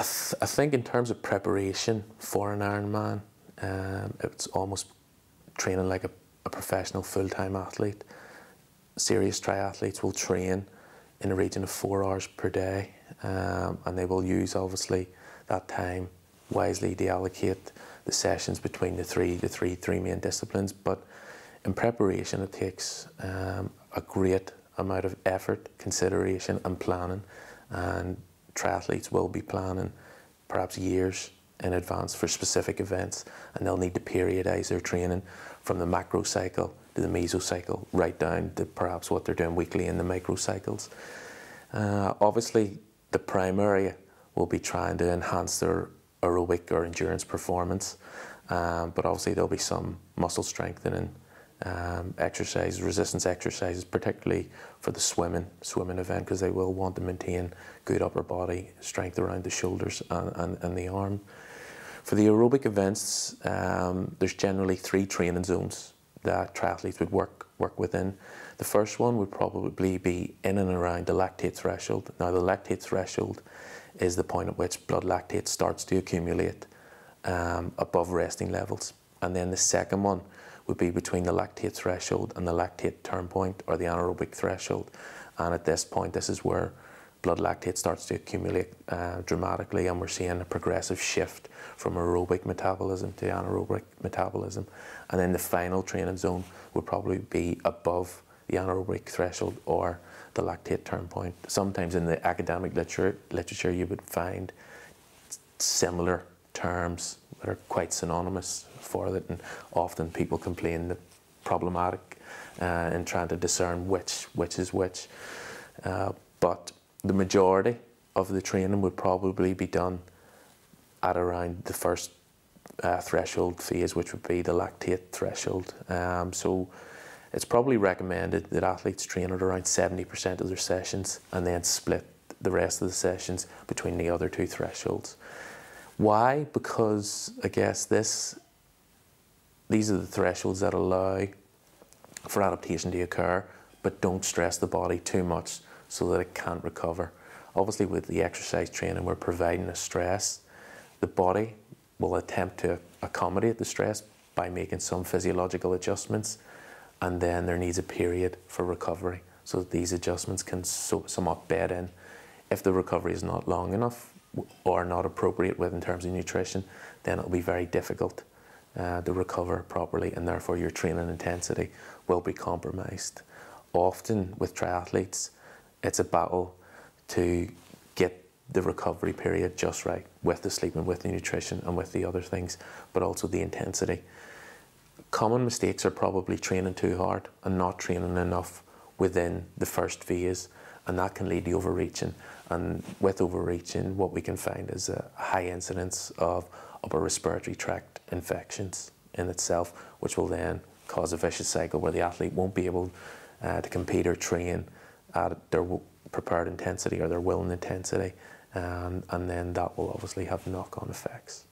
I think in terms of preparation for an Ironman, it's almost training like a professional full-time athlete. Serious triathletes will train in the region of 4 hours per day, and they will use obviously that time wisely to allocate the sessions between the three main disciplines. But in preparation, it takes a great amount of effort, consideration and planning, and triathletes will be planning perhaps years in advance for specific events, and they'll need to periodise their training from the macro cycle to the mesocycle, right down to perhaps what they're doing weekly in the microcycles. Obviously, the primary will be trying to enhance their aerobic or endurance performance, but obviously there'll be some muscle strengthening exercises, resistance exercises, particularly for the swimming event, because they will want to maintain good upper body strength around the shoulders and the arm. For the aerobic events, there's generally 3 training zones that triathletes would work within. The first one would probably be in and around the lactate threshold. Now, the lactate threshold is the point at which blood lactate starts to accumulate above resting levels. And then the second one would be between the lactate threshold and the lactate turn point, or the anaerobic threshold. And at this point, this is where blood lactate starts to accumulate dramatically, and we're seeing a progressive shift from aerobic metabolism to anaerobic metabolism. And then the final training zone would probably be above the anaerobic threshold or the lactate turn point. Sometimes in the academic literature you would find similar terms that are quite synonymous for it, and often people complain that problematic in trying to discern which is which. But the majority of the training would probably be done at around the first threshold phase, which would be the lactate threshold. So it's probably recommended that athletes train at around 70% of their sessions and then split the rest of the sessions between the other 2 thresholds. Why? Because I guess these are the thresholds that allow for adaptation to occur, but don't stress the body too much so that it can't recover. Obviously, with the exercise training, we're providing a stress. The body will attempt to accommodate the stress by making some physiological adjustments, and then there needs a period for recovery so that these adjustments can somewhat bed in. If the recovery is not long enough or not appropriate in terms of nutrition, then it'll be very difficult to recover properly, and therefore your training intensity will be compromised. Often with triathletes, it's a battle to get the recovery period just right, with the sleeping, with the nutrition and with the other things, but also the intensity. Common mistakes are probably training too hard and not training enough within the first phase, and that can lead to overreaching. And with overreaching, what we can find is a high incidence of upper respiratory tract infections in itself, which will then cause a vicious cycle where the athlete won't be able to compete or train at their prepared intensity or their willing intensity, and then that will obviously have knock-on effects.